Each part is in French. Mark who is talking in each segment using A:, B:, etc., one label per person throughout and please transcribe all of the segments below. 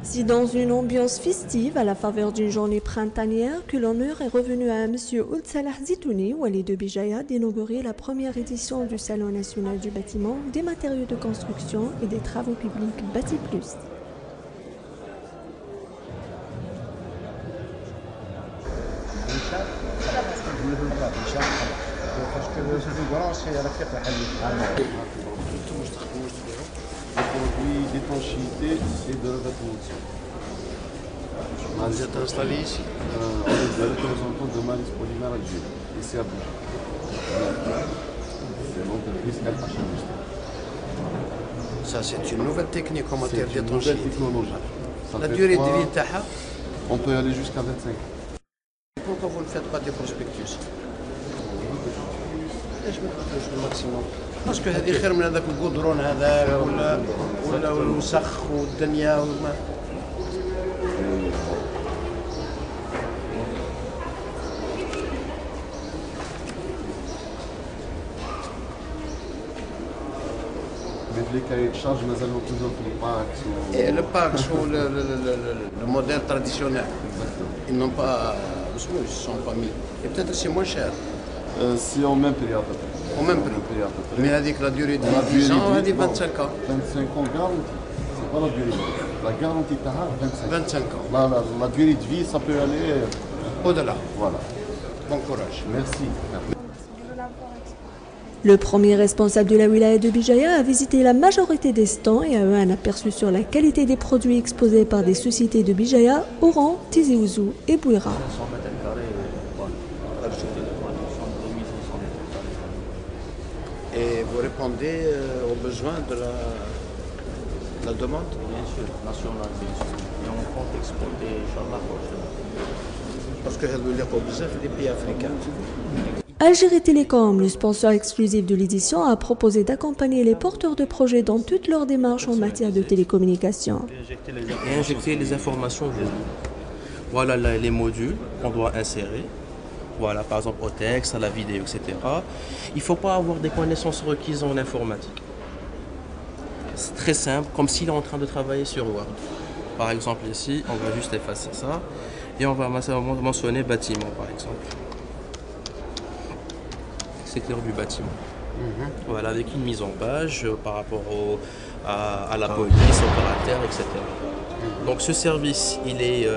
A: C'est dans une ambiance festive, à la faveur d'une journée printanière, que l'honneur est revenu à M. Ould Salah Zitouni, Wali de Bijaya, d'inaugurer la première édition du Salon national du bâtiment, des matériaux de construction et des travaux publics Bâti Plus.
B: Produits d'étanchéité et de revêtement. Vous êtes installé ici on est le représentant de Maris Polymère Algérie, ici à Bouche. C'est l'entreprise LHM. Ça, c'est une nouvelle technique en matière d'étanchéité. C'est une nouvelle technologie. La durée de vie, on peut aller jusqu'à 25 ans. Pourquoi vous ne faites pas des prospectus? ايش بتحطوش الماكسيموم؟ باسكو هذه خير من هذاك القدرون هذاك ولا الوسخ والدنيا وما. Les cahiers de charge مازالوا toujours في الباكس. Et le pax ou le modèle traditionnel. Ils n'ont pas, ils ne sont pas mis. Et peut-être c'est moins cher. C'est au même prix à peu près. Au même prix. Mais avec la durée de 10 ans, on a dit 25 ans. 25 ans garantie. C'est pas la durée de vie. La garantie de 25 ans. La durée de vie, ça peut aller au-delà. Voilà. Bon courage. Merci.
A: Le premier responsable de la wilaya de Bijaya a visité la majorité des stands et a eu un aperçu sur la qualité des produits exposés par des sociétés de Bijaya, Oran, Tizi Ouzou et Bouira.
B: Et vous répondez aux besoins de la demande?
C: Bien sûr, national, bien sûr. Et on compte exporter, Inch'Allah, prochainement.
B: Parce que vous avez des pays africains.
A: Algérie Télécom, le sponsor exclusif de l'édition, a proposé d'accompagner les porteurs de projets dans toutes leurs démarches en matière de télécommunications.
C: Et injecter les informations dedans. Voilà les modules qu'on doit insérer. Voilà, par exemple au texte, à la vidéo, etc. Il ne faut pas avoir des connaissances requises en informatique. C'est très simple, comme s'il est en train de travailler sur Word. Par exemple ici, on va juste effacer ça et on va mentionner bâtiment, par exemple. Secteur du bâtiment. Voilà, avec une mise en page par rapport à la police, opérateur, etc. Donc ce service, il est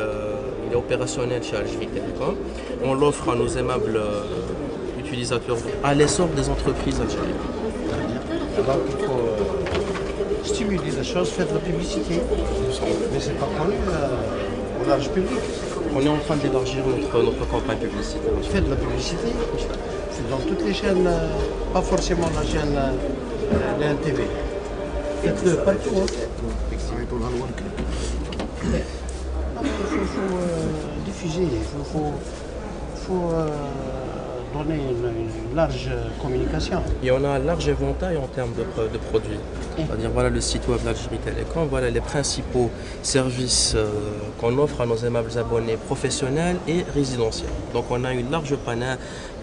C: opérationnel chez Algérie Télécom. On l'offre à nos aimables utilisateurs à l'essor des entreprises algériennes.
B: Alors il faut stimuler la chose, faire de la publicité. Mais c'est pas connu au large public.
C: On est en train d'élargir notre campagne publicitaire.
B: Faites de la publicité. C'est dans toutes les chaînes, pas forcément la chaîne LTV. Faites-le partout. Il faut diffuser, il faut donner une large communication.
C: Et on a un large éventail en termes de produits. C'est-à-dire voilà le site web d'Algérie Télécom, voilà les principaux services qu'on offre à nos aimables abonnés professionnels et résidentiels. Donc on a une large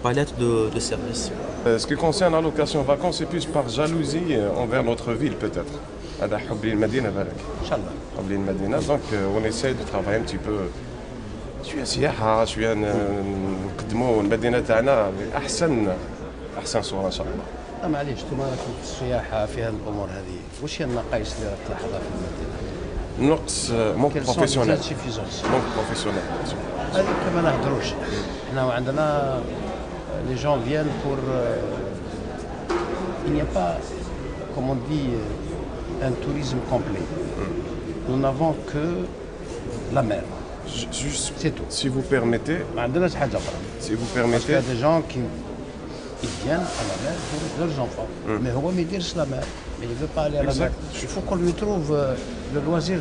C: palette de services.
D: Ce qui concerne la location vacances, c'est plus par jalousie envers notre ville peut-être. Donc on essaie de travailler un petit peu. شويه سياحه شويه نقدموا المدينه تاعنا باحسن صوره ان شاء الله.
B: لا معليش انتم راكم في السياحه في هذه الامور هذه، واش هي النقائص اللي راك تلاحظها في المدينه؟
D: نقص مونك بروفيسيونيل. مونك بروفيسيونيل.
B: هذه كما نهضروش، حنا عندنا les gens viennent pour il n'y a pas comme on dit un tourisme complet. Nous n'avons que la mer.
D: C'est tout. Si vous permettez. Si vous permettez.
B: Parce qu'il y a des gens qui viennent à la mer pour leurs enfants. Mais la mer. Mais il ne veut pas aller à la mer. Il faut qu'on lui trouve le loisir.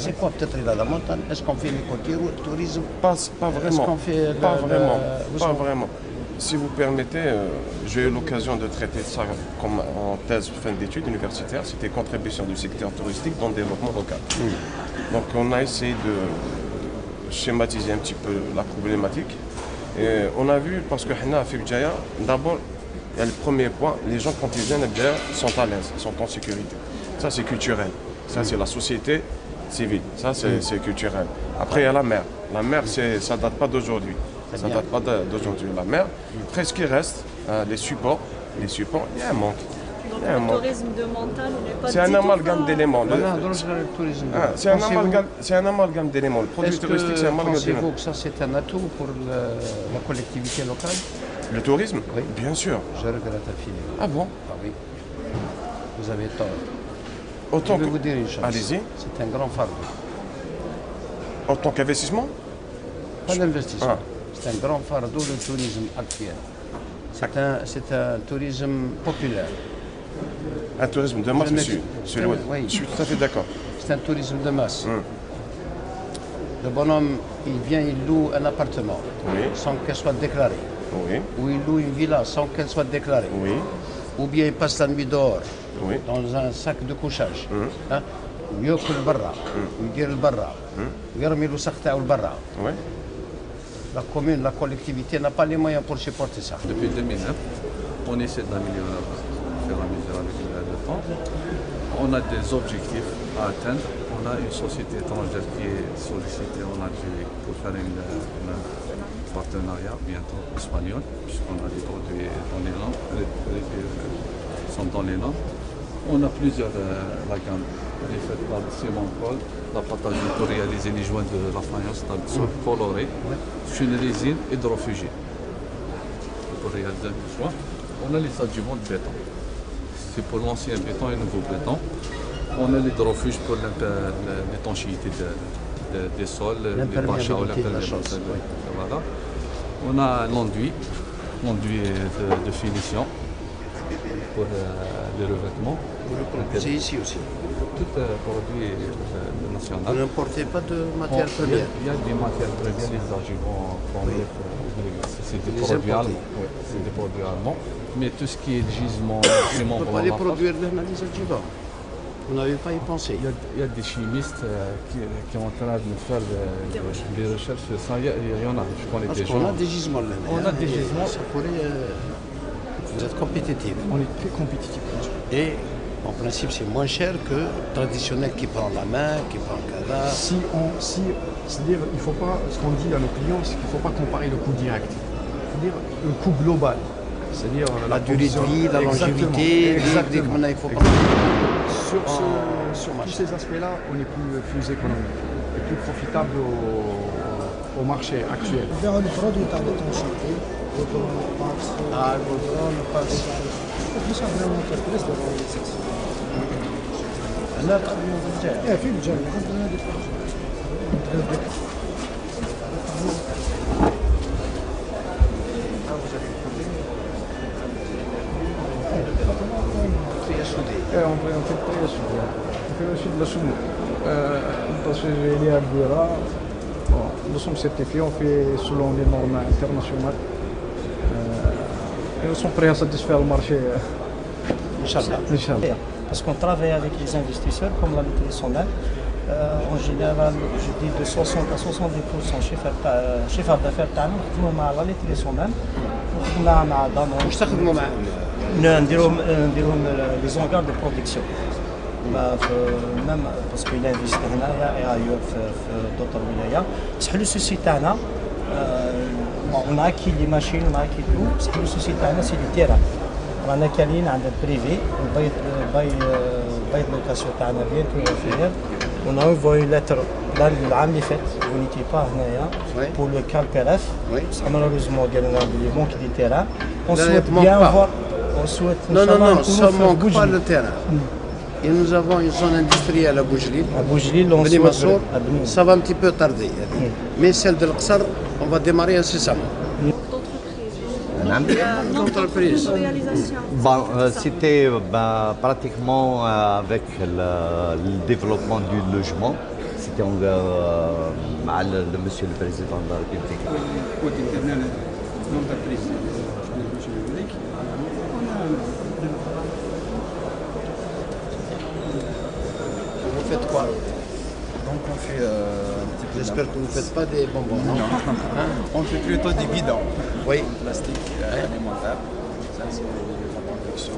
B: C'est quoi peut-être la montagne? Est-ce qu'on fait l'écotourisme?
D: Pas vraiment.
B: Est-ce qu'on fait
D: pas vraiment. Si vous permettez, j'ai eu l'occasion de traiter ça comme en thèse fin d'études universitaires. C'était contribution du secteur touristique dans le développement local. Donc on a essayé de schématiser un petit peu la problématique. Et on a vu, parce que d'abord, il y a le premier point, les gens quand ils viennent sont à l'aise, sont en sécurité. Ça c'est culturel, ça c'est la société, civile. Ça, c'est culturel. Après, il y a la mer. La mer, ça ne date pas d'aujourd'hui. Ça ne date pas d'aujourd'hui. La mer, après, ce qui reste, les supports, il y a un manque.
A: Donc le tourisme de montagne n'est pas
D: C'est un amalgame d'éléments. C'est un amalgame d'éléments. Le produit touristique, c'est un amalgame d'éléments.
B: Pensez-vous que ça, c'est un atout pour la collectivité locale?
D: Le tourisme?
B: Oui.
D: Bien sûr.
B: Je regrette infiniment.
D: Ah bon?
B: Ah oui. Vous avez tort.
D: Autant
B: Je vais vous dire une chose.
D: Allez-y.
B: C'est un grand fardeau.
D: En tant qu'investissement?
B: Pas d'investissement.
D: Ah.
B: C'est un grand fardeau, le tourisme actuel. C'est un tourisme populaire.
D: Un tourisme de masse, monsieur.
B: Oui.
D: Je suis tout à fait d'accord.
B: C'est un tourisme de masse. Le bonhomme, il vient, il loue un appartement sans qu'elle soit déclarée.
D: Oui.
B: Ou il loue une villa sans qu'elle soit déclarée.
D: Oui.
B: Ou bien il passe la nuit dehors, dans un sac de couchage. ياكل برا يدير البرا ويرمي الوسخ تاعو لبرا. La commune, la collectivité n'a pas les moyens pour supporter ça.
E: Depuis 2009, on essaie d'améliorer au fur et à mesure avec le temps. On a des objectifs à atteindre. On a une société étrangère qui est sollicitée. On a dû pour faire un partenariat bientôt espagnol, puisqu'on a des produits dans les normes, les sont dans les normes. On a plusieurs la gamme. Elle est faite par Simon Paul, la pâte à jouer pour réaliser les joints de la faïence dans le sol coloré. C'est une résine hydrofugée. Pour réaliser les joints, on a les adjuvants de béton. C'est pour l'ancien béton et le nouveau béton. On a l'hydrofuge pour l'étanchéité des sols, les bâches ou l'imperméabilité. Voilà. On a l'enduit de finition pour les revêtements.
B: Vous le produisez ici aussi?
E: Tout produit national.
B: Vous n'importez pas de matières premières?
E: Il y a des matières premières, les adjuvants c'est des produits allemands. Oui, c'est des produits allemands. Mais tout ce qui est gisement, ciment,
B: on ne peut pas les produire les adjuvants. Vous n'avez pas y pensé?
E: Il y a des chimistes qui sont en train de faire des recherches sur ça. Il y en a, je connais des gens.
B: Parce qu'on a des gisements là.
E: On a des gisements.
B: Ça pourrait... Vous êtes compétitif.
F: On est très compétitif.
B: Et en principe, c'est moins cher que le traditionnel qui prend la main, qui prend le cadavre.
F: C'est-à-dire, il faut pas, ce qu'on dit à nos clients, c'est qu'il ne faut pas comparer le coût direct. C'est-à-dire le coût global. C'est-à-dire
B: la durée de vie, la longévité,
F: exactement.
B: Il faut pas...
F: Sur tous ces aspects-là, on est plus économique et plus profitable au marché actuel.
G: Vers le produit à l'étanchéité, le passe.
B: Ah, le passe.
G: مش عندنا مونتربريز
B: هنا تخدموا في الجهه.
G: في الجهه عندنا هذيك.
F: On fait très souvent. On fait aussi de la soumouk. Parce que j'ai les Abdira. Nous sommes certifiés, on fait selon les normes internationales. Et nous sommes prêts à satisfaire le marché.
B: Inch'Allah.
F: Inch'Allah.
H: Parce qu'on travaille avec les investisseurs, comme l'a dit Sonal. En général, je dis de 60 à 70% chiffre d'affaires تاعنا نخدموا مع لا تريسونال وخدمنا مع دانون.
B: واش تخدموا معاهم؟
H: نديرهم لي زونغار دو برودكسيون. ميم باسكو إلا انفيست هنايا اي ايور في دوطر ولاية. بصح لو سوسي تاعنا on a acquis les machines, on a acquis tout. بصح لو سوسي تاعنا سي دو تيران. رانا كاينين عند البريفي باي لوكاسيون تاعنا بيان تو On a envoyé une lettre l'année اللي فات, vous n'étiez pas هنايا pour le cas PRF. Malheureusement, il y a des manques de terrain. On souhaite bien avoir.
B: Non, ça ne manque pas le terrain. Et nous avons une zone industrielle à Boujelil.
H: À Boujelil, on
B: souhaite. Ça va un petit peu tarder. Mais celle de l'Aqsar, on va démarrer incessamment.
A: D'entreprise.
I: C'était pratiquement avec le développement du logement. C'était avec le monsieur le président de la République.
B: Vous faites quoi?
J: Donc on fait un petit peu.
B: J'espère que vous ne faites pas des bonbons, non?
J: On fait plutôt des bidons.
B: Oui.
J: Plastique alimentaire. Ça c'est la production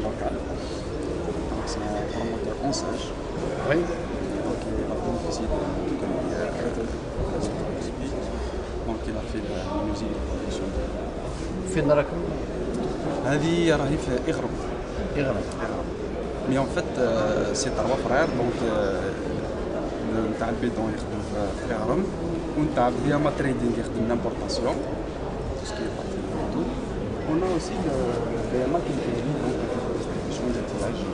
J: locale. Donc c'est un promoteur en sage.
B: Oui.
J: Donc il précise de Colombia, donc il a fait la musique de production.
B: فين راكم؟
J: هذه راهي في إغرب. Mais en fait c'est trois frères donc نتاع البيدون يخدم في إغرب ونتاع بياما تريدينغ يخدم l'importation tout ce qui est parti et tout. On a aussi le BMA qui est donc la distribution des tillages.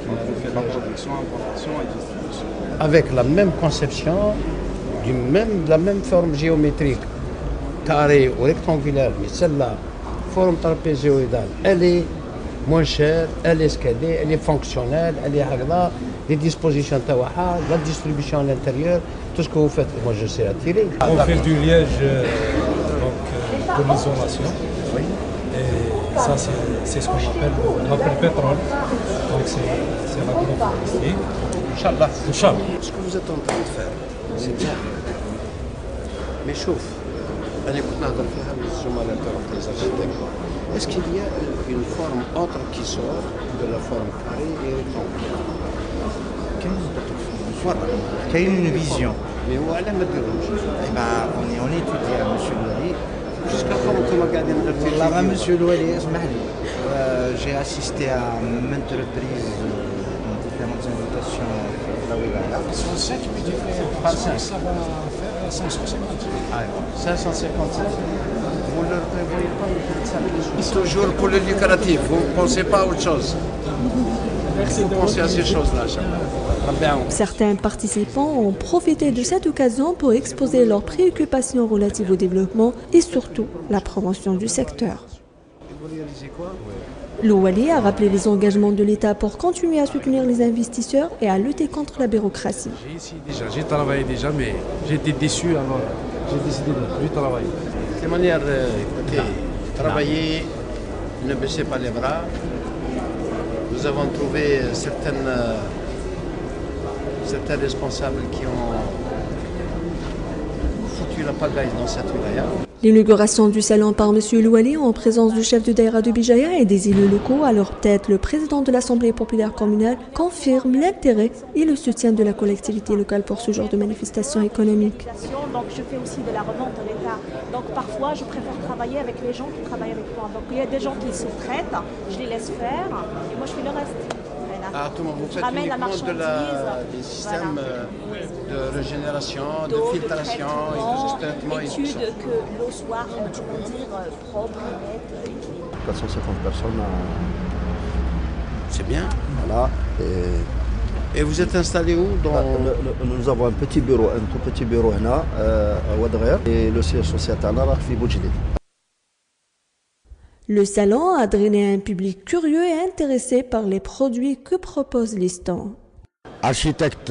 J: On fait la production, importation et distribution.
B: Avec la même conception, la même forme géométrique, carré ou rectangulaire, mais celle-là, forme trapézioïdale, elle est moins chère, elle est escadée, elle est fonctionnelle, elle est hagla, les dispositions tawaha, la distribution à l'intérieur, tout ce que vous faites, moi je sais attirer.
K: On fait du liège pour l'isolation.
B: Oui.
K: Et ça c'est ce qu'on appelle pétrole. Donc c'est l'agroforesterie.
B: Inch'Allah.
K: Inch'Allah.
B: Ce que vous êtes en train de faire, c'est bien. Mais chauffe. Est-ce qu'il y a une forme autre qui sort de la forme carrée et rectangulaire?
L: Quelle est une vision?
B: Mais où elle me dérange?
L: Eh ben, on étudie à M. Louali.
B: Jusqu'à quand on m'a gardé
L: Là, M. Louali, j'ai assisté à maintes reprises dans différentes invitations de la Wilaya.
G: Sur 5 multipliés par 5, ça va faire 550.
B: Ah, 557. Vous ne le prévoyez pas, ça. Toujours pour le lucratif, vous ne pensez pas à autre chose. Vous pensez à ces choses-là,
A: Certains participants ont profité de cette occasion pour exposer leurs préoccupations relatives au développement et surtout la promotion du secteur. Louali a rappelé les engagements de l'État pour continuer à soutenir les investisseurs et à lutter contre la bureaucratie.
M: J'ai travaillé déjà, mais j'ai été déçu, alors j'ai décidé de ne plus travailler.
B: De toute manière, écoutez, travaillez, ne baissez pas les bras. Nous avons trouvé certains responsables qui ont foutu la pagaille dans cette wilaya.
A: L'inauguration du salon par M. Louali en présence du chef de Daïra de Bijaya et des élus locaux, à leur tête le président de l'Assemblée populaire communale, confirme l'intérêt et le soutien de la collectivité locale pour ce genre de manifestation économique.
N: Donc je fais aussi de la revente de l'État. Donc parfois je préfère travailler avec les gens qui travaillent avec moi. Donc il y a des gens qui se traitent, je les laisse faire et moi je fais le reste.
B: Ah, tout le monde, vous faites uniquement des systèmes de régénération, de filtration et de traitement et tout ça.
N: Que l'eau soit, propre, nette,
O: 450 personnes.
B: C'est bien.
O: Voilà.
B: Et vous êtes installé où dans...
O: Nous avons un petit bureau, un tout petit bureau là, à Ouadgher, et le siège social à Boujidid.
A: Le salon a drainé un public curieux et intéressé par les produits que proposent les stands.
P: Architecte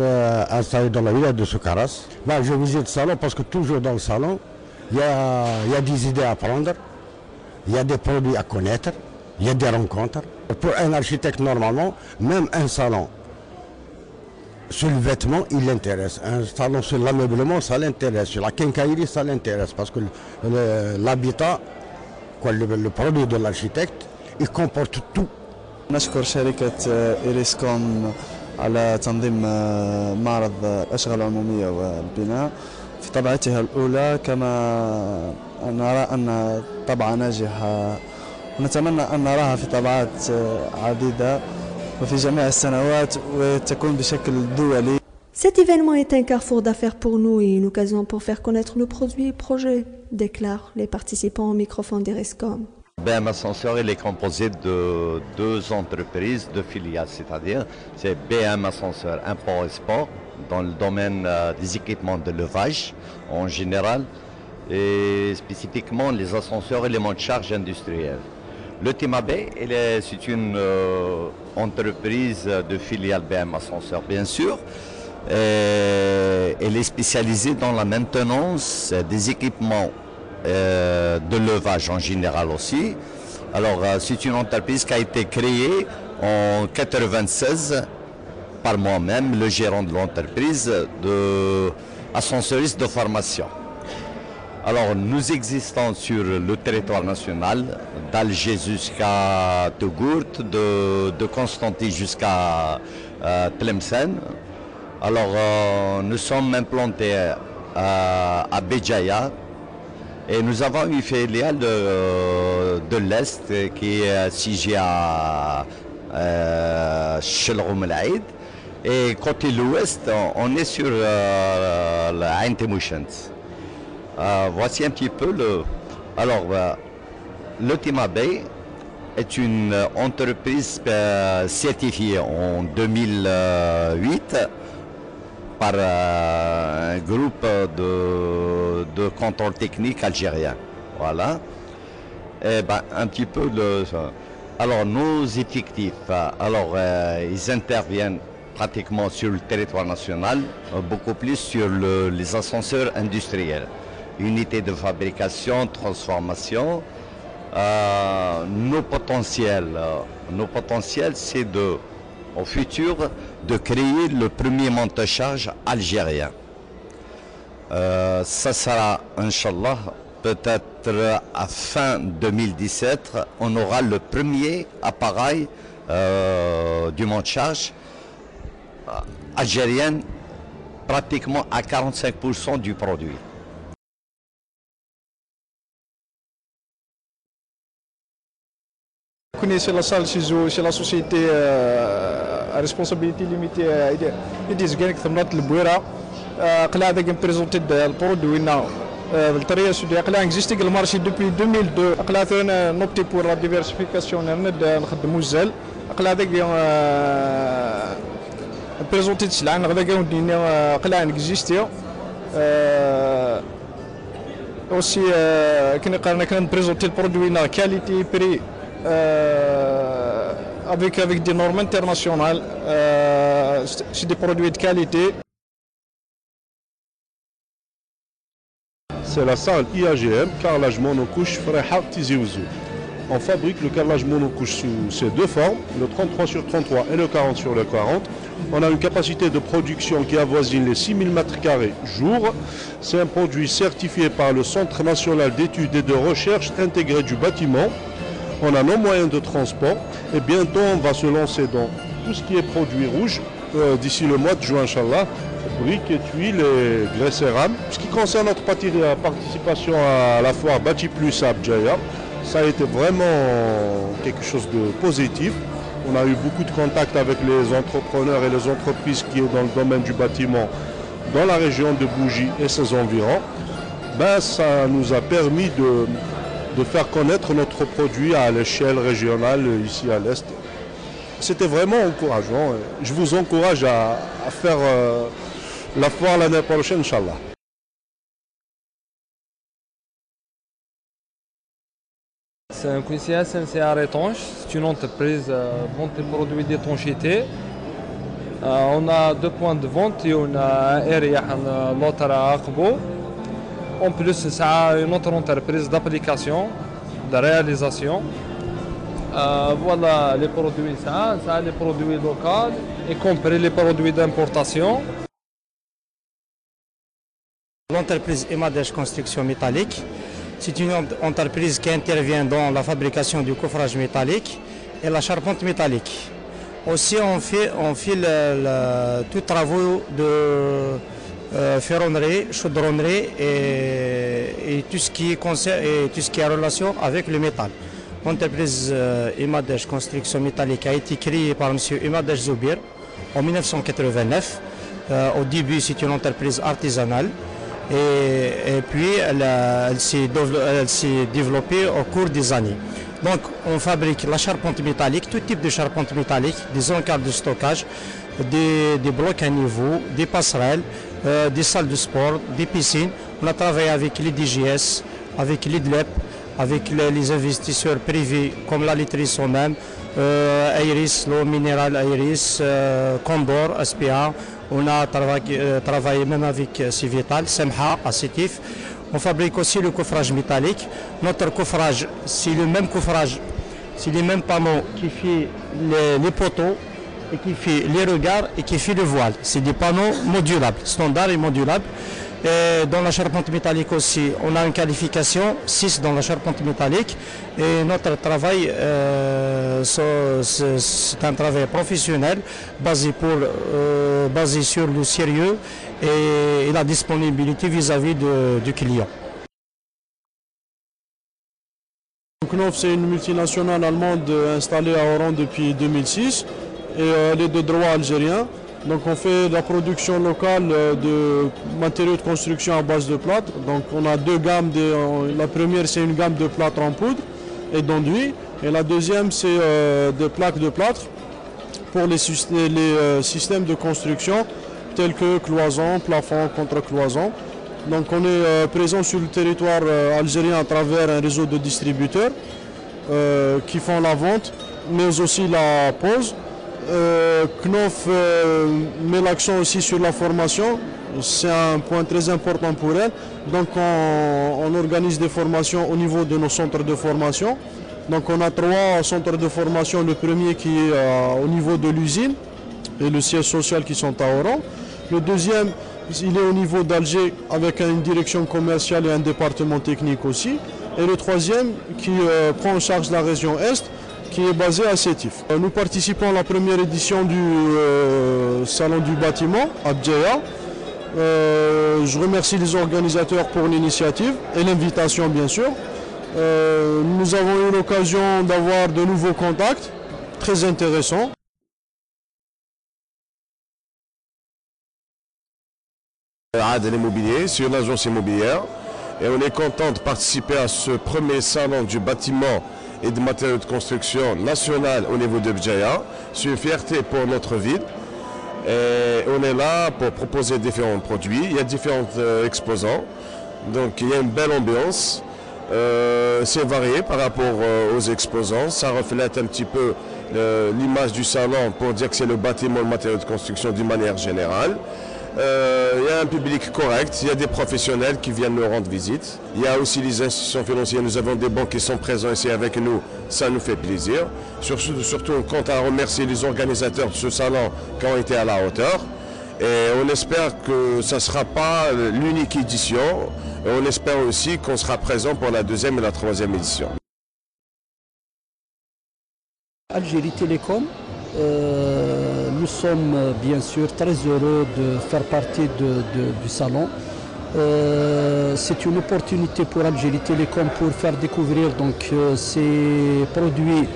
P: installé dans la ville de Soukaras. Ben, je visite le salon parce que toujours dans le salon, il y a des idées à prendre, il y a des produits à connaître, il y a des rencontres. Pour un architecte, normalement, même un salon sur le vêtement, il l'intéresse. Un salon sur l'ameublement, ça l'intéresse. Sur la quincaillerie, ça l'intéresse parce que l'habitat, le produit de l'architecte, il comporte tout.
Q: نشكر شركة إيريسكوم على تنظيم معرض الأشغال العمومية والبناء في طبعتها الأولى، كما نرى أن طبعة ناجحة ونتمنى أن نراها في طبعات عديدة وفي جميع السنوات وتكون بشكل دولي.
A: Cet événement est un carrefour d'affaires pour nous et une occasion pour faire connaître nos produits et projets, déclarent les participants au microphone d'Erescom.
I: BM Ascenseur, il est composé de deux entreprises, deux filiales, c'est-à-dire c'est BM Ascenseur Import-Export dans le domaine des équipements de levage en général et spécifiquement les ascenseurs et les monts de charge industriels. Le Timabé, c'est une entreprise de filiale BM Ascenseur, bien sûr. Elle est spécialisée dans la maintenance des équipements de levage en général aussi. Alors c'est une entreprise qui a été créée en 1996 par moi-même, le gérant de l'entreprise, de ascenseuriste de formation. Alors nous existons sur le territoire national, d'Alger jusqu'à Tougourt, de Constantine jusqu'à Tlemcen. Alors, nous sommes implantés à Béjaïa et nous avons une filiale de l'Est qui est située à Chelroum Laïd. Et côté l'Ouest, on est sur la Intemouchent. Voici un petit peu le... Alors, le Timabé est une entreprise certifiée en 2008 par un groupe de contrôle technique algérien. Voilà. Et ben, un petit peu de... Alors, nos effectifs, alors, ils interviennent pratiquement sur le territoire national, beaucoup plus sur les ascenseurs industriels. Unités de fabrication, transformation. Nos potentiels, c'est au futur de créer le premier monte-charge algérien. Ça sera, Inch'Allah, peut-être à fin 2017, on aura le premier appareil du monte-charge algérien, pratiquement à 45% du produit.
F: C'est la salle, c'est la société à responsabilité limitée. Il dit que le Bouira, qui a présenté le produit, le existe le marché depuis 2002. On a opté pour la diversification de Moselle. On a présenté le produit existe. Aussi, on a présenté le produit de qualité prix. Avec des normes internationales, c'est des produits de qualité.
R: C'est la salle IAGM, carrelage monocouche Freha Tizi Ouzou. On fabrique le carrelage monocouche sous ces deux formes, le 33 sur 33 et le 40 sur le 40. On a une capacité de production qui avoisine les 6000 m² jour. C'est un produit certifié par le Centre national d'études et de recherche intégré du bâtiment. On a nos moyens de transport et bientôt on va se lancer dans tout ce qui est produits rouges d'ici le mois de juin, Inch'Allah, briques et tuiles et grès cérame. Ce qui concerne notre participation à la foire Bati Plus à Béjaïa, ça a été vraiment quelque chose de positif. On a eu beaucoup de contacts avec les entrepreneurs et les entreprises qui sont dans le domaine du bâtiment dans la région de Bougie et ses environs. Ben, ça nous a permis de faire connaître notre produit à l'échelle régionale ici à l'Est. C'était vraiment encourageant. Je vous encourage à faire la foire l'année prochaine, Inch'Allah.
S: C'est un QCA SNCR étanche, c'est une entreprise vente des produits d'étanchéité. On a deux points de vente, on a area l'autre à Akbo. En plus, c'est une autre entreprise d'application, de réalisation. Voilà les produits, ça les produits locaux, y compris les produits d'importation.
H: L'entreprise Imadej Construction Métallique, c'est une entreprise qui intervient dans la fabrication du coffrage métallique et la charpente métallique. Aussi, on fait tous les travaux de ferronnerie, chaudronnerie et tout ce qui est relation avec le métal. L'entreprise Imadej Construction Métallique a été créée par M. Imadej Zoubir en 1989. Au début, c'est une entreprise artisanale et puis elle s'est développée au cours des années. Donc, on fabrique la charpente métallique, tout type de charpente métallique, des encarts de stockage, des blocs à niveau, des passerelles, des salles de sport, des piscines. On a travaillé avec les DGS, avec l'IDLEP, avec les investisseurs privés comme la laiterie même, Iris, l'eau minérale Iris, Condor, SPA. On a travaillé même avec Civital, Semha, à Sétif. On fabrique aussi le coffrage métallique. Notre coffrage, c'est le même coffrage, c'est les mêmes panneaux qui fait les poteaux, et qui fait les regards et qui fait le voile. C'est des panneaux modulables, standards et modulables. Et dans la charpente métallique aussi, on a une qualification 6 dans la charpente métallique. Et notre travail, c'est un travail professionnel basé pour basé sur le sérieux et la disponibilité vis-à-vis du client.
R: Knauf, c'est une multinationale allemande installée à Oran depuis 2006 et elle est de droit algérien. Donc on fait de la production locale de matériaux de construction à base de plâtre. Donc on a deux gammes. La première c'est une gamme de plâtre en poudre et d'enduit. Et la deuxième c'est des plaques de plâtre pour les systèmes de construction tels que cloisons, plafonds, contre-cloisons. Donc on est présent sur le territoire algérien à travers un réseau de distributeurs qui font la vente, mais aussi la pose. Knauf met l'accent aussi sur la formation, c'est un point très important pour elle. Donc on organise des formations au niveau de nos centres de formation. Donc on a 3 centres de formation, le premier qui est au niveau de l'usine et le siège social qui sont à Oran. Le deuxième, il est au niveau d'Alger avec une direction commerciale et un département technique aussi. Et le troisième qui prend en charge la région Est, qui est basé à Sétif. Nous participons à la première édition du Salon du bâtiment à Bdjaya. Je remercie les organisateurs pour l'initiative et l'invitation bien sûr. Nous avons eu l'occasion d'avoir de nouveaux contacts très intéressants.
D: Adel Immobilier, sur l'agence immobilière, et on est content de participer à ce premier salon du bâtiment et de matériaux de construction national au niveau de Bdjaya. C'est une fierté pour notre ville et on est là pour proposer différents produits. Il y a différents exposants, donc il y a une belle ambiance. C'est varié par rapport aux exposants, ça reflète un petit peu l'image du salon pour dire que c'est le bâtiment et le matériau de construction d'une manière générale. Il y a un public correct, il y a des professionnels qui viennent nous rendre visite. Il y a aussi les institutions financières, nous avons des banques qui sont présents ici avec nous, ça nous fait plaisir. Surtout on compte à remercier les organisateurs de ce salon qui ont été à la hauteur. Et on espère que ça ne sera pas l'unique édition, et on espère aussi qu'on sera présent pour la 2e et la 3e édition.
H: Algérie Télécom, nous sommes bien sûr très heureux de faire partie du salon. C'est une opportunité pour Algérie Télécom pour faire découvrir donc, ces produits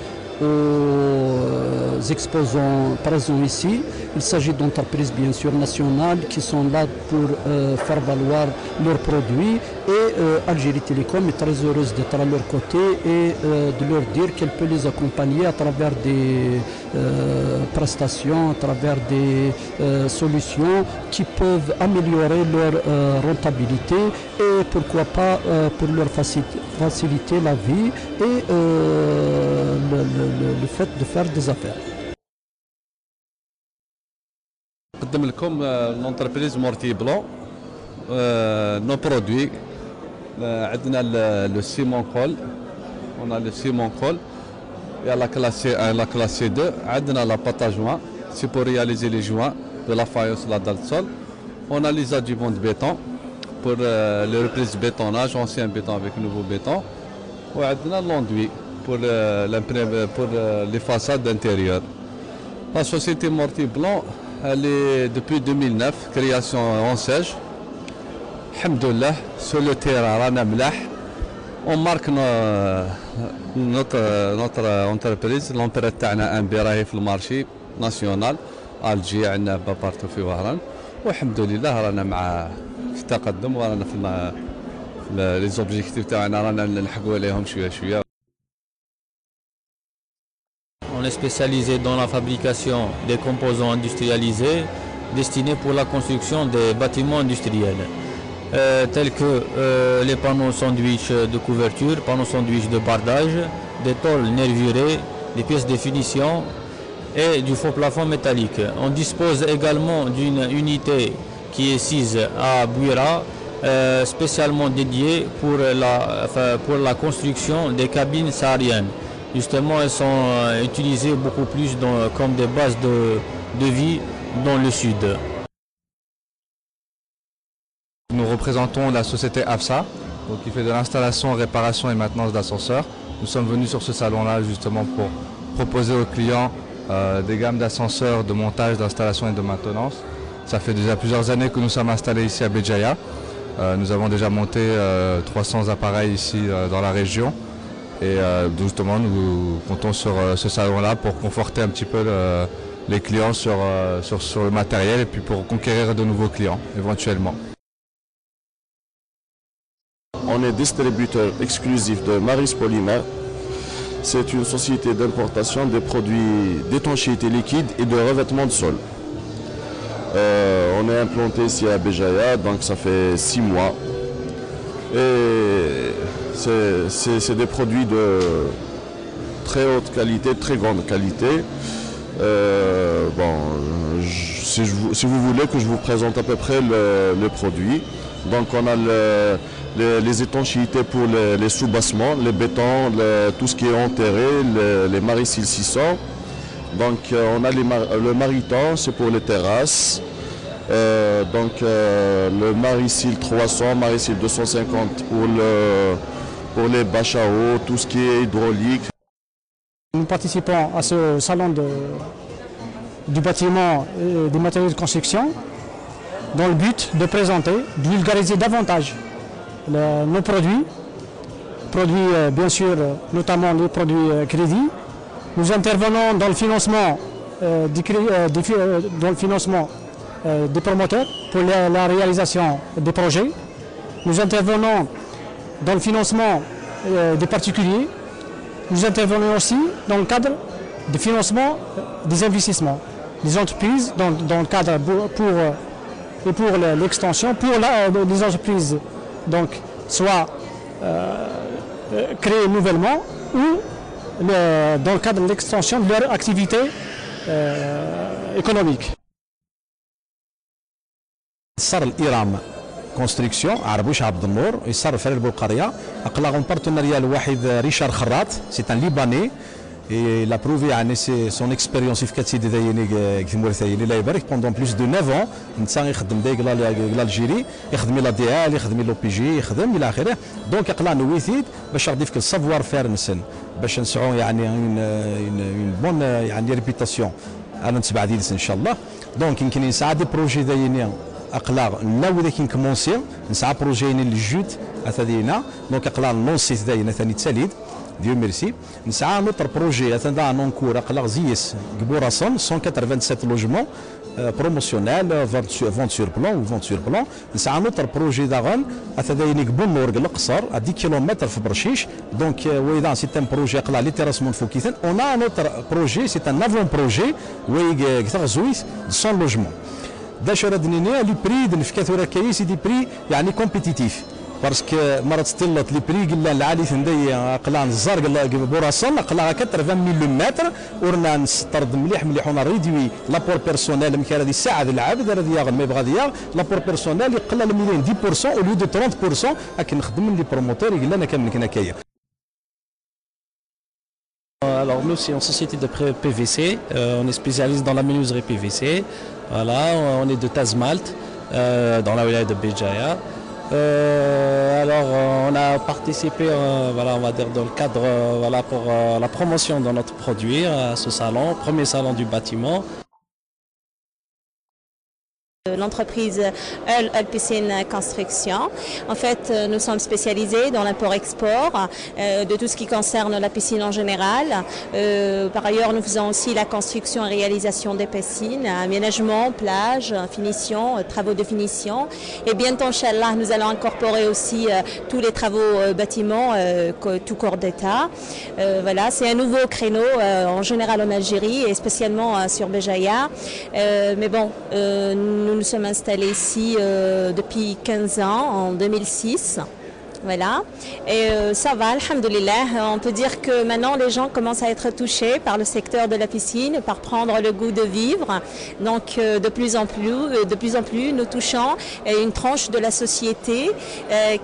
H: aux exposants présents ici. Il s'agit d'entreprises bien sûr nationales qui sont là pour faire valoir leurs produits et Algérie Télécom est très heureuse d'être à leur côté et de leur dire qu'elle peut les accompagner à travers des prestations, à travers des solutions qui peuvent améliorer leur rentabilité et pourquoi pas pour leur faciliter la vie et le fait de faire des affaires.
E: نقدم لكم لونتربريز مورتي بلون نو برودوي عندنا لو سيمون كول on a le ciment colle et à la classe 1 la classe 2 عندنا la pâte à joint c'est pour réaliser les joints de la faïence la dalle de sol. On a les adjuvants de béton pour les reprises de bétonnage, ancien béton avec nouveau béton. Et عندنا l'enduit pour les façades d'intérieur. La société Mortier Blanc, elle est depuis 2009, création en siège. Alhamdoulilah, sur le terrain, Rana Mlah. On marque notre entreprise, l'empreinte تاعنا ان بي راهي في المارشي ناسيونال الجي عندنا بارتو في وهران والحمد لله رانا مع في التقدم ورانا في لي زوبجيكتيف تاعنا رانا نلحقوا عليهم شويه شويه.
T: On est spécialisé dans la fabrication des composants industrialisés destinés pour la construction des bâtiments industriels, tels que les panneaux sandwich de couverture, panneaux sandwich de bardage, des tôles nervurées, des pièces de finition et du faux plafond métallique. On dispose également d'une unité qui est sise à Bouira, spécialement dédiée pour la construction des cabines sahariennes. Justement, elles sont utilisées beaucoup plus comme des bases de vie dans le sud.
U: Nous représentons la société AFSA, qui fait de l'installation, réparation et maintenance d'ascenseurs. Nous sommes venus sur ce salon-là justement pour proposer aux clients des gammes d'ascenseurs, de montage, d'installation et de maintenance Ça fait déjà plusieurs années que nous sommes installés ici à Béjaïa. Nous avons déjà monté 300 appareils ici dans la région. Et justement, nous comptons sur ce salon-là pour conforter un petit peu les clients sur le matériel et puis pour conquérir de nouveaux clients éventuellement.
R: On est distributeur exclusif de Maris Polymère. C'est une société d'importation des produits d'étanchéité liquide et de revêtement de sol. On est implanté ici à Béjaïa, donc ça fait 6 mois. Et c'est des produits de très haute qualité, très grande qualité. Si vous voulez que je vous présente à peu près le produit. Donc on a les étanchéités pour les sous-bassements, les bétons, tout ce qui est enterré, les Marisil 600. Donc on a le Mariton, c'est pour les terrasses. Le Marisil 300, Marisil 250 pour les bâches à eau, tout ce qui est hydraulique.
H: Nous participons à ce salon du bâtiment et des matériaux de construction dans le but de présenter, de vulgariser davantage nos produits, bien sûr, notamment les produits crédits. Nous intervenons dans le financement, des promoteurs pour la réalisation des projets. Nous intervenons dans le financement des particuliers. Nous intervenons aussi dans le cadre du financement des investissements des entreprises, dans le cadre pour l'extension, pour les entreprises, donc soit créées nouvellement ou dans le cadre de l'extension de leur activité économique.
C: صار الإيرام كونستركسيون عربوش عبد النور يصار في البلقاريه اقلاغون بارتناريا الواحد ريشار خراط سي ان ليباني il a prouvé يعني son expérience في كاتسيدي دايني كثمور ثايني لا يبارك بوندون بلوس دو 9 ans نتا يخدم دايك الجيري يخدم لا دي ال يخدم لو بي جي يخدم الى اخره دونك اقلا نويثيد باش غادي فيك السافوار فير نسن باش نسعو يعني اون بون يعني ريبيتاسيون انا نتبع ديدس ان شاء الله دونك يمكن يساعد دي بروجي دايني اقلاغ لا وذاك كومونسي نسعى بروجيين الجود اثادينا دونك اقلاغ نونسي داينا ثاني تساليد ديو ميرسي نسعى نوتر بروجي اثنا نونكور اقلاغ زيس كبوراسون 187 لوجمون بروموسيونيل فونت سور بلان و فونت سور بلان نسعى نوتر بروجي داغون اثاديني كبونور القصر 10 كيلومتر في برشيش دونك وإذا سي ان بروجي اقلاغ لي تيراسمون فوكيثن اون ا نوتر بروجي سي ان افون بروجي وي كثغزويث 100 لوجمون داش ردنيني لي بري د الفكات ورا كايس دي بري يعني كومبيتيتيف باسكو مرات ستلت لي بري قلنا العالي ثندي قلان الزرق بوراسون قلا 80 ملم ورنا نسترد مليح ونا ريدوي لابور بيرسونيل مكان هذه الساعه العبد هذا ياغ ما يبغى ديال لابور بيرسونيل يقل المليون 10% او ليو دو 30% لكن نخدم لي بروموتور يقول لنا كامل كنا كايا.
V: Alors nous c'est une société de PVC, on est spécialiste dans la menuiserie PVC, voilà, on est de Tazmalt, dans la wilaya de Béjaïa. Alors on a participé, voilà, on va dire dans le cadre, voilà, pour la promotion de notre produit à ce salon, premier salon du bâtiment.
W: L'entreprise Piscine Construction. En fait, nous sommes spécialisés dans l'import-export de tout ce qui concerne la piscine en général. Par ailleurs, nous faisons aussi la construction et réalisation des piscines, aménagement, plage, finition, travaux de finition. Et bientôt, Inch'Allah, nous allons incorporer aussi tous les travaux bâtiments, tout corps d'État. Voilà, c'est un nouveau créneau en général en Algérie et spécialement sur Béjaïa. Mais bon, nous sommes installés ici depuis 15 ans, en 2006. Voilà, et ça va, alhamdoulilah. On peut dire que maintenant les gens commencent à être touchés par le secteur de la piscine, par prendre le goût de vivre. Donc de plus en plus, nous touchons une tranche de la société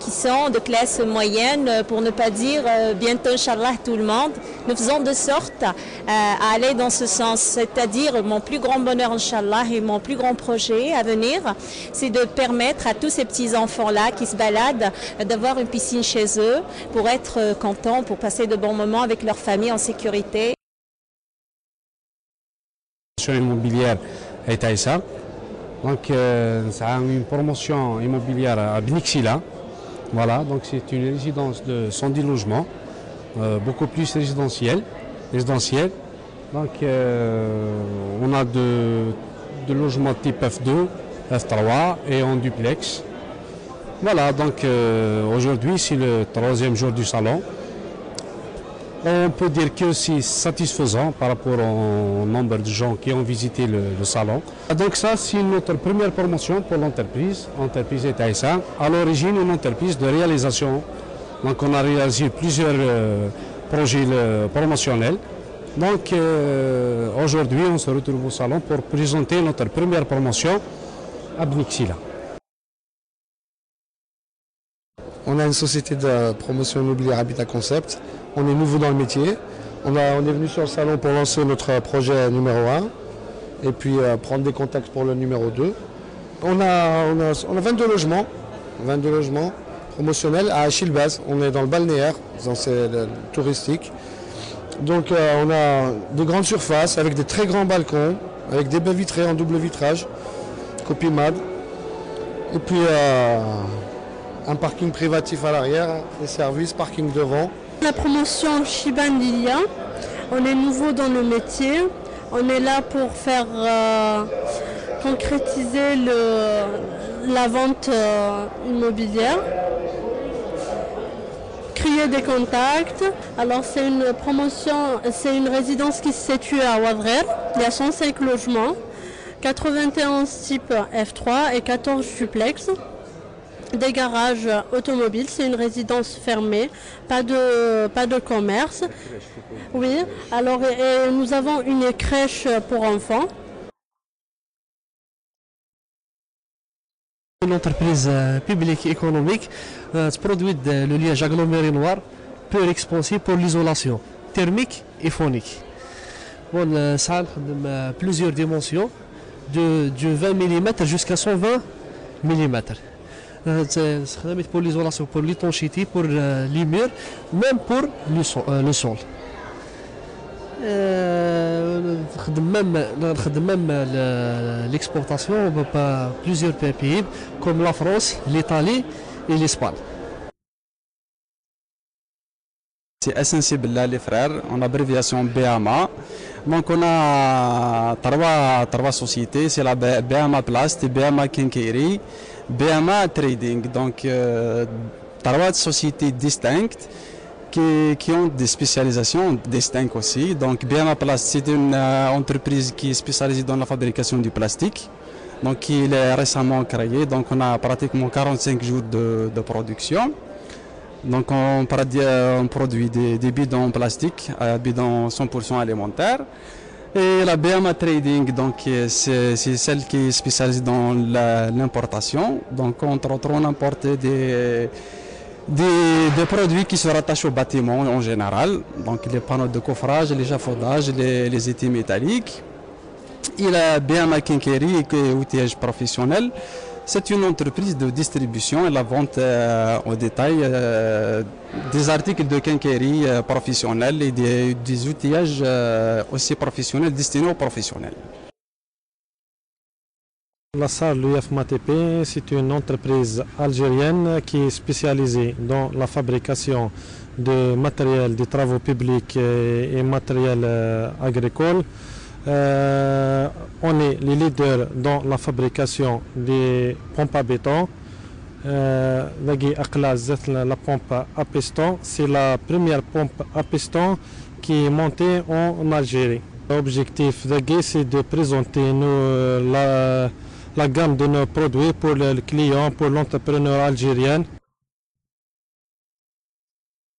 W: qui sont de classe moyenne, pour ne pas dire bientôt, Inch'Allah, tout le monde. Nous faisons de sorte à aller dans ce sens, c'est-à-dire mon plus grand bonheur, Inch'Allah, et mon plus grand projet à venir, c'est de permettre à tous ces petits-enfants-là qui se baladent d'avoir une piscine chez eux pour être contents, pour passer de bons moments avec leur famille en sécurité.
X: الشؤون الموبيليار هي تايسا
M: Donc, ça a une promotion immobilière à Bnixila. Voilà, donc c'est une résidence de 110 logements, beaucoup plus résidentielle. Donc, on a de logements type F2, F3 et en duplex. Voilà, donc aujourd'hui c'est le 3e jour du salon. On peut dire que c'est satisfaisant par rapport au nombre de gens qui ont visité le salon. Donc ça, c'est notre première promotion pour l'entreprise. L'entreprise est ASA. À l'origine, une entreprise de réalisation. Donc on a réalisé plusieurs projets promotionnels. Donc aujourd'hui, on se retrouve au salon pour présenter notre première promotion à Bnixila.
J: On a une société de promotion immobilière Habitat Concept. On est nouveau dans le métier. On est venu sur le salon pour lancer notre projet numéro 1 et puis prendre des contacts pour le numéro 2. On a 22 logements promotionnels à Achilbaz. On est dans le balnéaire, le touristique. Donc on a de grandes surfaces avec des très grands balcons, avec des baies vitrées en double vitrage, Copimad. Et puis un parking privatif à l'arrière, des services, parking devant.
K: La promotion Shiban Lilia, on est nouveau dans le métier, on est là pour faire concrétiser la vente immobilière, créer des contacts. Alors c'est une promotion, c'est une résidence qui se situe à Ouadrer, il y a 105 logements, 91 type F3 et 14 duplex. Des garages automobiles, c'est une résidence fermée, pas de commerce. Oui, alors et nous avons une crèche pour enfants.
V: Une entreprise publique économique produit le liège aggloméré noir peu expansif pour l'isolation thermique et phonique. Bon, ça a plusieurs dimensions, de 20 mm jusqu'à 120 mm. Pour l'isolation, pour l'étanchéité, pour les murs, même pour le sol. Même l'exportation, plusieurs pays comme la France, l'Italie et l'Espagne.
L: C'est SNC Billah les frères, en abréviation BAMA. Donc on a trois sociétés, c'est la BAMA Plast, BAMA Quincaillerie, BAMA Trading. Donc trois sociétés distinctes qui ont des spécialisations distinctes aussi. Donc BAMA Plast, c'est une entreprise qui est spécialisée dans la fabrication du plastique. Donc il est récemment créé, donc on a pratiquement 45 jours de production. Donc on produit des bidons en plastique, bidons 100% alimentaires. Et la BAMA Trading, donc c'est celle qui est spécialisée dans l'importation. Donc entre autres, on importe des produits qui se rattachent au bâtiment en général. Donc les panneaux de coffrage, les échafaudages, les étais métalliques. Et la BAMA Quincaillerie, qui est outillage professionnel. C'est une entreprise de distribution et la vente au détail des articles de quincaillerie professionnels et des outillages aussi professionnels destinés aux professionnels.
J: La salle l'UFMATP, c'est une entreprise algérienne qui est spécialisée dans la fabrication de matériel de travaux publics et matériel agricole. On est les leaders dans la fabrication des pompes à béton. La pompe à piston, c'est la première pompe à piston qui est montée en Algérie. L'objectif c'est de présenter la gamme de nos produits pour le client, pour l'entrepreneur algérien.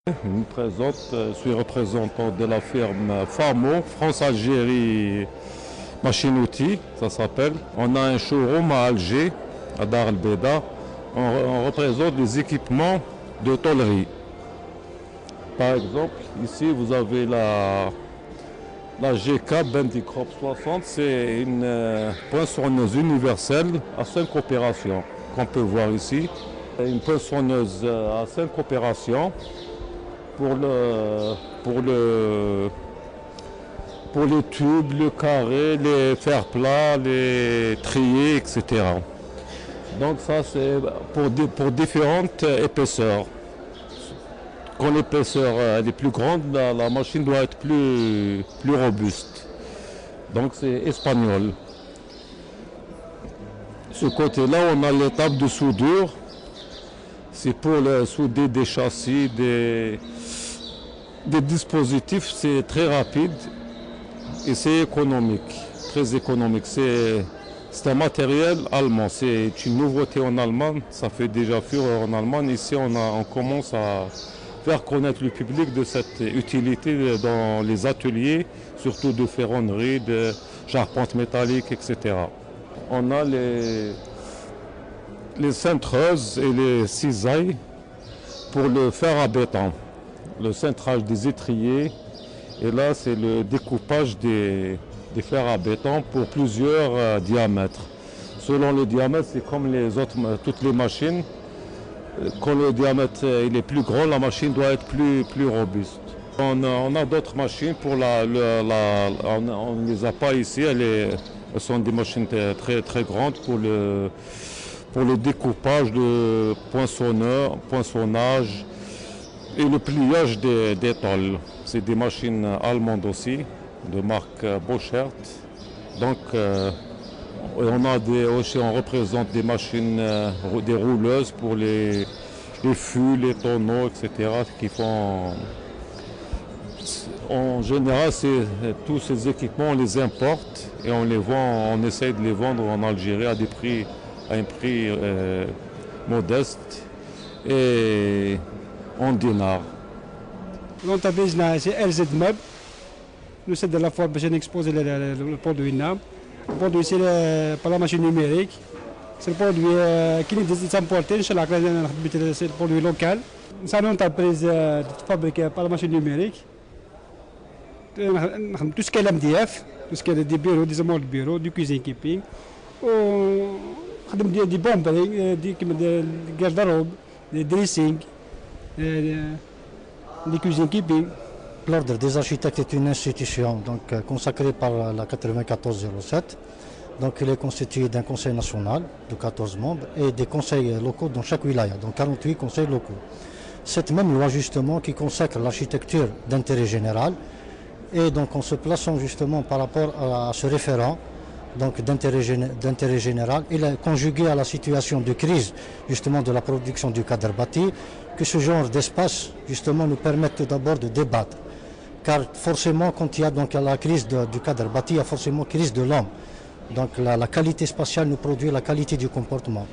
R: Je me présente, je suis représentant de la firme FAMO, France-Algérie Machine-Outils, ça s'appelle. On a un showroom à Alger, à Dar el-Beda. On représente les équipements de tôlerie. Par exemple, ici vous avez la GK Bendicrop 60, c'est une poinçonneuse universelle à 5 opérations qu'on peut voir ici. Une poinçonneuse à 5 pour
B: pour les tubes, le carré, les fers plats, les triers, etc. Donc ça c'est pour différentes épaisseurs. Quand l'épaisseur est plus grande, la machine doit être plus robuste. Donc c'est espagnol. Ce côté-là, on a l'étape de soudure. C'est pour souder des châssis, des dispositifs, c'est très rapide et c'est économique, très économique. C'est un matériel allemand, c'est une nouveauté en Allemagne, ça fait déjà fureur en Allemagne. Ici, on commence à faire connaître le public de cette utilité dans les ateliers, surtout de ferronnerie, de charpente métallique, etc. On a les cintreuses et les cisailles pour le fer à béton, le cintrage des étriers, et là c'est le découpage des fers à béton pour plusieurs diamètres. Selon le diamètre, c'est comme toutes les machines. Quand le diamètre il est plus grand, la machine doit être plus robuste. On a d'autres machines pour on ne les a pas ici, elles sont des machines très très grandes pour le découpage, le poinçonnage et le pliage des tôles. C'est des machines allemandes aussi, de marque Boschert. Donc on représente des machines, des rouleuses pour les fûts, les tonneaux, etc. qui font. En général, tous ces équipements, on les importe et on les vend, on essaye de les vendre en Algérie à un prix modeste et en dinars.
G: L'entreprise c'est LZ Meubles. Nous sommes de la fois pour exposer le produit. Le produit c'est par la machine numérique. C'est le produit qui est importé, c'est le produit local. C'est une entreprise fabriquée par la machine numérique. Tout ce qui est l'MDF, tout ce qui est des bureaux, des amours de bureaux, du cuisine keeping. Des bombes, des garde-robes, des dressings, des cuisines keeping.
H: L'Ordre des architectes est une institution consacrée par la 9407. Donc, il est constitué d'un conseil national de 14 membres et des conseils locaux dans chaque wilaya, donc 48 conseils locaux. Cette même loi justement qui consacre l'architecture d'intérêt général, et donc en se plaçant justement par rapport à ce référent d'intérêt général, il est conjugué à la situation de crise justement de la production du cadre bâti, que ce genre d'espace justement nous permette d'abord de débattre. Car forcément quand il y a donc la crise du cadre bâti, il y a forcément crise de l'homme. Donc la qualité spatiale nous produit la qualité du comportement.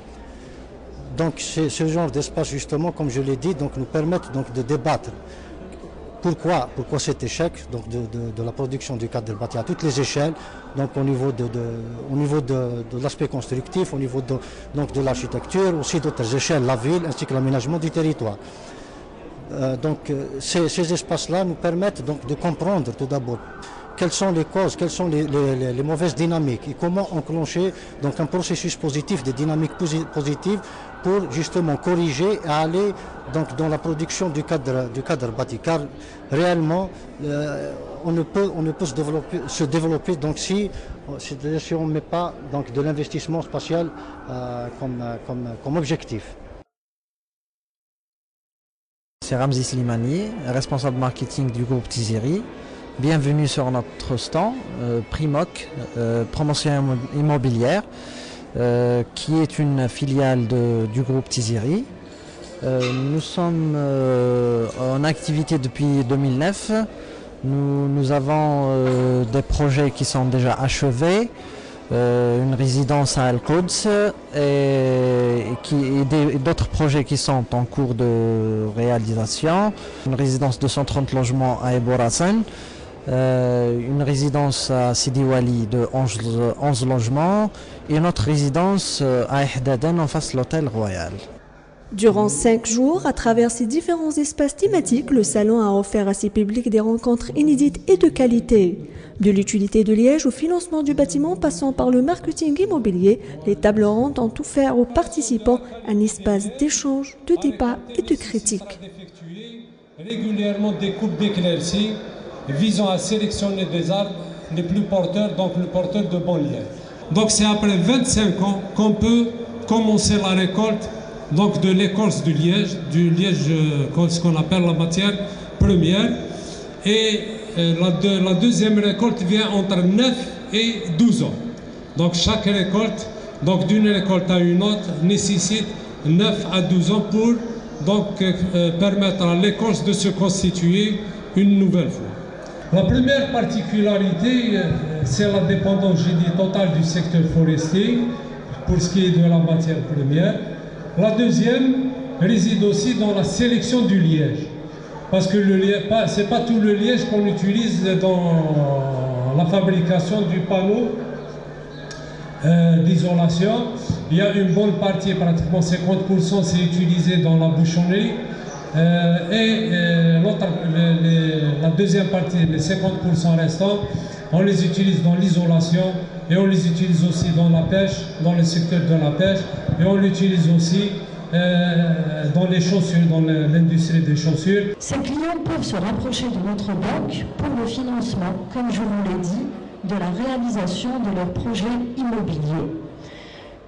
H: Donc ce genre d'espace justement, comme je l'ai dit, donc nous permettent donc de débattre. Pourquoi cet échec donc de la production du cadre bâti à toutes les échelles, donc au niveau de l'aspect constructif, au niveau de l'architecture, aussi d'autres échelles, la ville ainsi que l'aménagement du territoire. Ces espaces-là nous permettent donc de comprendre tout d'abord quelles sont les causes, quelles sont les mauvaises dynamiques et comment enclencher donc un processus positif, des dynamiques positives pour justement corriger et aller donc dans la production du cadre bâti. Car réellement, on ne peut se développer donc si on ne met pas donc de l'investissement spatial comme objectif.
N: C'est Ramzi Slimani, responsable marketing du groupe Tiziri. Bienvenue sur notre stand Primoc, promotion immobilière, qui est une filiale du groupe Tiziri. Nous sommes en activité depuis 2009. Nous avons des projets qui sont déjà achevés, une résidence à Al-Quds et d'autres projets qui sont en cours de réalisation, une résidence de 130 logements à Ebourassen, une résidence à Sidi Wali de 11 logements et une autre résidence à Ihdaden en face de l'hôtel Royal.
A: Durant 5 jours, à travers ces différents espaces thématiques, le salon a offert à ses publics des rencontres inédites et de qualité. De l'utilité de Liège au financement du bâtiment passant par le marketing immobilier, les tables rondes ont offert aux participants un espace d'échange, de débat et de critique.
X: Régulièrement des coupes d'éclaircies visant à sélectionner des arbres
O: les plus porteurs, donc le porteur de bon liège. Donc c'est après 25 ans qu'on peut commencer la récolte donc de l'écorce du liège, ce qu'on appelle la matière première. Et la deuxième récolte vient entre 9 et 12 ans. Donc chaque récolte, donc d'une récolte à une autre, nécessite 9 à 12 ans pour donc, permettre à l'écorce de se constituer une nouvelle fois. La première particularité, c'est la dépendance, j'ai dit, totale du secteur forestier pour ce qui est de la matière première. La deuxième réside aussi dans la sélection du liège. Parce que ce n'est pas tout le liège qu'on utilise dans la fabrication du panneau d'isolation. Il y a une bonne partie, pratiquement 50%, c'est utilisé dans la bouchonnerie. La deuxième partie, les 50% restants, on les utilise dans l'isolation et on les utilise aussi dans la pêche, dans le secteur de la pêche, et on l'utilise aussi dans les chaussures, dans l'industrie des chaussures.
P: Ces clients peuvent se rapprocher de notre banque pour le financement, comme je vous l'ai dit, de la réalisation de leurs projets immobiliers.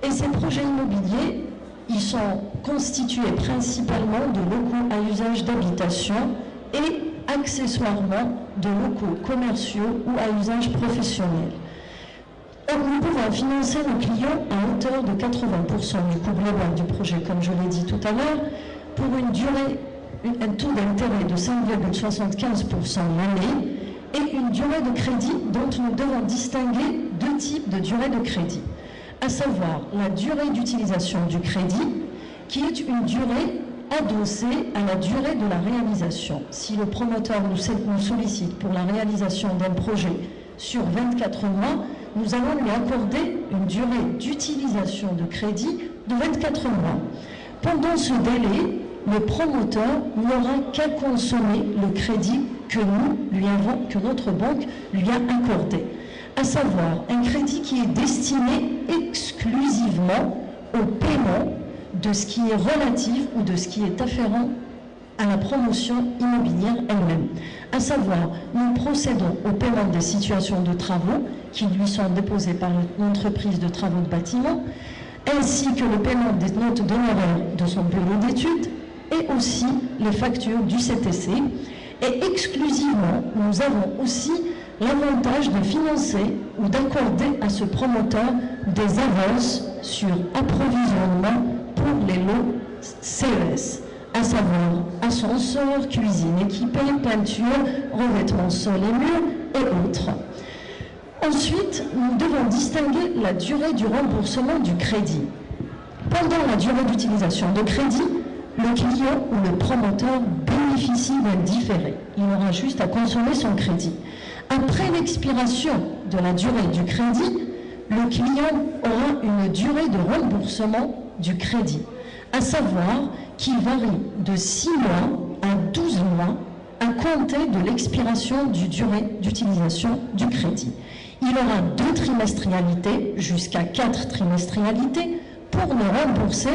P: Et ces projets immobiliers, ils sont constitués principalement de locaux à usage d'habitation et accessoirement de locaux commerciaux ou à usage professionnel. Nous pouvons financer nos clients à hauteur de 80% du coût global du projet, comme je l'ai dit tout à l'heure, pour une durée, un taux d'intérêt de 5,75% l'année et une durée de crédit dont nous devons distinguer deux types de durée de crédit, à savoir la durée d'utilisation du crédit, qui est une durée adossée à la durée de la réalisation. Si le promoteur nous sollicite pour la réalisation d'un projet sur 24 mois, nous allons lui accorder une durée d'utilisation de crédit de 24 mois. Pendant ce délai, le promoteur n'aura qu'à consommer le crédit que notre banque lui a accordé, à savoir un crédit qui est destiné exclusivement au paiement de ce qui est relatif ou de ce qui est afférent à la promotion immobilière elle-même. À savoir, nous procédons au paiement des situations de travaux qui lui sont déposées par l'entreprise de travaux de bâtiment, ainsi que le paiement des notes d'honoraires de son bureau d'études et aussi les factures du CTC. Et exclusivement, nous avons aussi l'avantage de financer ou d'accorder à ce promoteur des avances sur approvisionnement pour les lots CES, à savoir ascenseur, cuisine équipée, peinture, revêtement sol et mur et autres. Ensuite, nous devons distinguer la durée du remboursement du crédit. Pendant la durée d'utilisation de crédit, le client ou le promoteur bénéficie d'un différé. Il aura juste à consommer son crédit. Après l'expiration de la durée du crédit, le client aura une durée de remboursement du crédit, à savoir qu'il varie de 6 mois à 12 mois à compter de l'expiration du durée d'utilisation du crédit. Il aura 2 trimestrialités jusqu'à 4 trimestrialités pour ne rembourser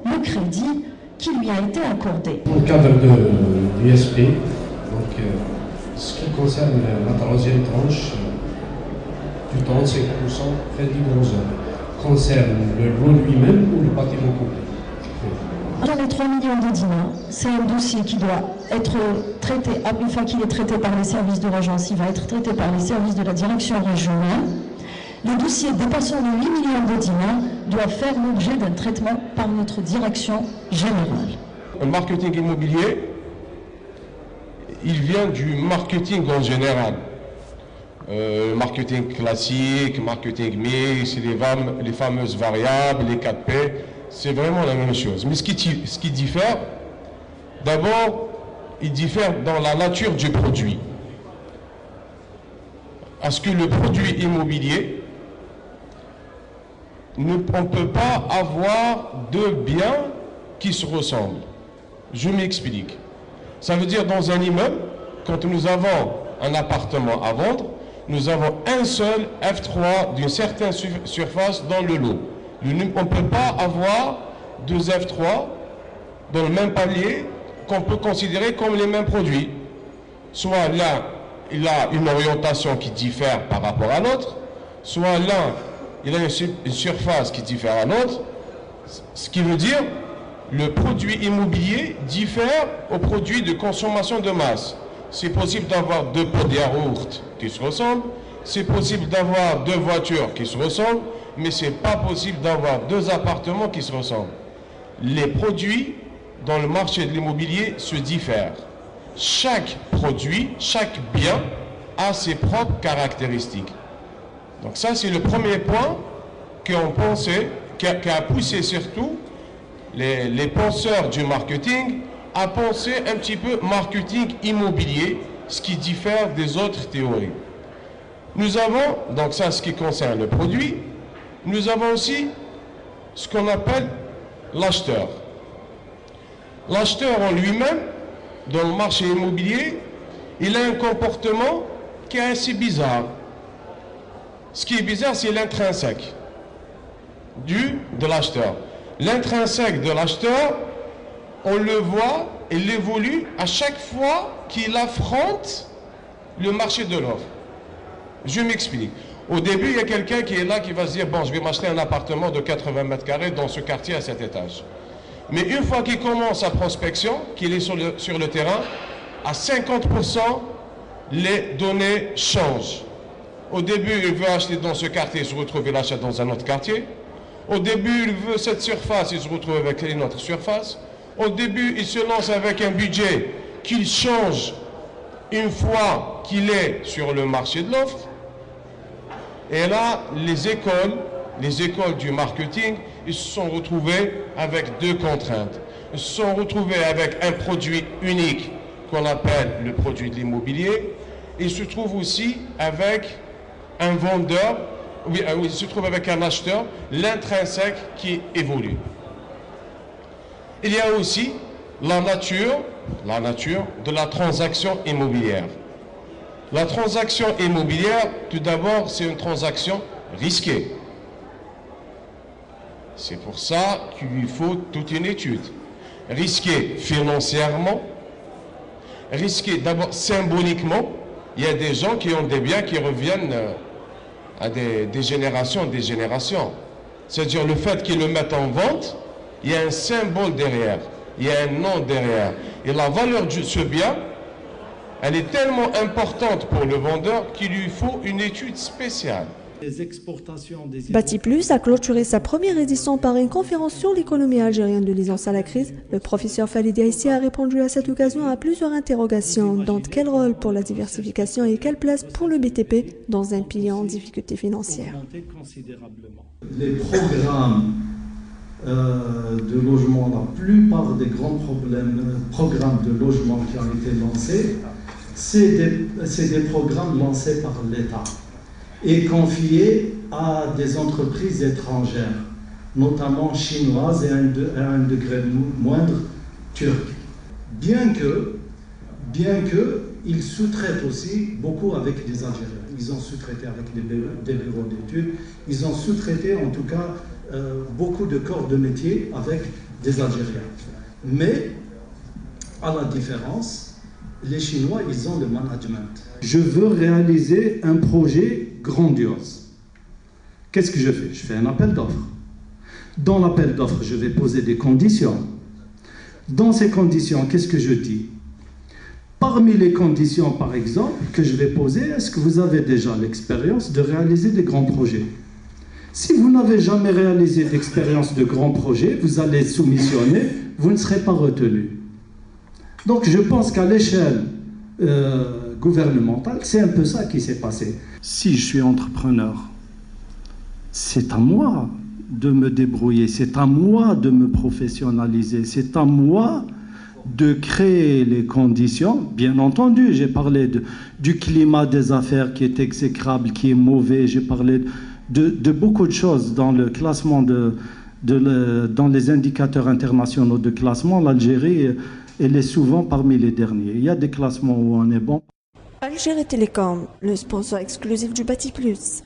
P: le crédit qui lui a été accordé.
M: Dans le cadre de l'USP, donc ce qui concerne la troisième tranche du 35% crédit de réserve, concerne le lot lui-même ou le bâtiment complet?
P: Dans les 3 millions de dinars, c'est un dossier qui doit être traité, une fois qu'il est traité par les services de l'agence, il va être traité par les services de la direction régionale. Les dossiers dépassant les 8 millions de dinars doivent faire l'objet d'un traitement par notre direction générale.
D: Le marketing immobilier, il vient du marketing en général. Marketing classique, marketing mix, les fameuses variables, les 4P, c'est vraiment la même chose. Mais ce qui diffère, d'abord, il diffère dans la nature du produit. Parce que le produit immobilier, on ne peut pas avoir deux biens qui se ressemblent. Je m'explique. Ça veut dire dans un immeuble, quand nous avons un appartement à vendre, nous avons un seul F3 d'une certaine surface dans le lot. On ne peut pas avoir deux F3 dans le même palier qu'on peut considérer comme les mêmes produits. Soit l'un
F: il a une orientation qui diffère par rapport à l'autre, soit l'un, il a une surface qui diffère à l'autre, ce qui veut dire le produit immobilier diffère au produit de consommation de masse. C'est possible d'avoir 2 pots de yaourt qui se ressemblent, c'est possible d'avoir 2 voitures qui se ressemblent, mais ce n'est pas possible d'avoir 2 appartements qui se ressemblent. Les produits dans le marché de l'immobilier se diffèrent. Chaque produit, chaque bien a ses propres caractéristiques. Donc ça, c'est le premier point qu'on pensait, qui a poussé surtout les penseurs du marketing à penser un petit peu marketing immobilier, ce qui diffère des autres théories. Nous avons, donc ça, ce qui concerne le produit, nous avons aussi ce qu'on appelle l'acheteur. L'acheteur en lui-même, dans le marché immobilier, il a un comportement qui est assez bizarre. Ce qui est bizarre, c'est l'intrinsèque de l'acheteur. L'intrinsèque de l'acheteur, on le voit, il évolue à chaque fois qu'il affronte le marché de l'offre. Je m'explique. Au début, il y a quelqu'un qui est là, qui va se dire, bon, je vais m'acheter un appartement de 80 mètres carrés dans ce quartier à cet étage. Mais une fois qu'il commence sa prospection, qu'il est sur le terrain, à 50%, les données changent. Au début, il veut acheter dans ce quartier, il se retrouve, il achète dans un autre quartier. Au début, il veut cette surface, il se retrouve avec une autre surface. Au début, il se lance avec un budget qu'il change une fois qu'il est sur le marché de l'offre. Et là, les écoles du marketing, ils se sont retrouvés avec 2 contraintes. Ils se sont retrouvés avec un produit unique qu'on appelle le produit de l'immobilier. Ils se trouvent aussi avec un vendeur, il se trouve avec un acheteur, l'intrinsèque qui évolue. Il y a aussi la nature de la transaction immobilière. La transaction immobilière, tout d'abord, c'est une transaction risquée. C'est pour ça qu'il lui faut toute une étude. Risquée financièrement, risquée d'abord symboliquement. Il y a des gens qui ont des biens qui reviennent à des générations. C'est-à-dire le fait qu'ils le mettent en vente, il y a un symbole derrière, il y a un nom derrière. Et la valeur de ce bien, elle est tellement importante pour le vendeur qu'il lui faut une étude spéciale.
A: Bati Plus a clôturé sa première édition par une conférence sur l'économie algérienne de l'aisance à la crise. Le professeur Falidi Aïssi a répondu à cette occasion à plusieurs interrogations, dont quel rôle pour la diversification et quelle place pour le BTP dans un pays en difficulté financière.
I: Les programmes de logement, la plupart des grands programmes de logement qui ont été lancés, c'est des programmes lancés par l'État et confiés à des entreprises étrangères, notamment chinoises et à un degré moindre turques. Bien que ils sous-traitent aussi beaucoup avec des Algériens. Ils ont sous-traité avec des bureaux d'études, ils ont sous-traité en tout cas beaucoup de corps de métier avec des Algériens. Mais, à la différence, les Chinois, ils ont le management. Je veux réaliser un projet grandiose. Qu'est-ce que je fais? Je fais un appel d'offres. Dans l'appel d'offres, je vais poser des conditions. Dans ces conditions, qu'est-ce que je dis? Parmi les conditions, par exemple, que je vais poser, est-ce que vous avez déjà l'expérience de réaliser des grands projets? Si vous n'avez jamais réalisé d'expérience de grands projets, vous allez soumissionner, vous ne serez pas retenu. Donc je pense qu'à l'échelle gouvernementale, c'est un peu ça qui s'est passé. Si je suis entrepreneur, c'est à moi de me débrouiller, c'est à moi de me professionnaliser, c'est à moi de créer les conditions. Bien entendu, j'ai parlé du climat des affaires qui est exécrable, qui est mauvais, j'ai parlé de beaucoup de choses dans le classement, dans les indicateurs internationaux de classement. L'Algérie, elle est souvent parmi les derniers. Il y a des classements où on est bon.
A: Algérie Télécom, le sponsor exclusif du Bati Plus.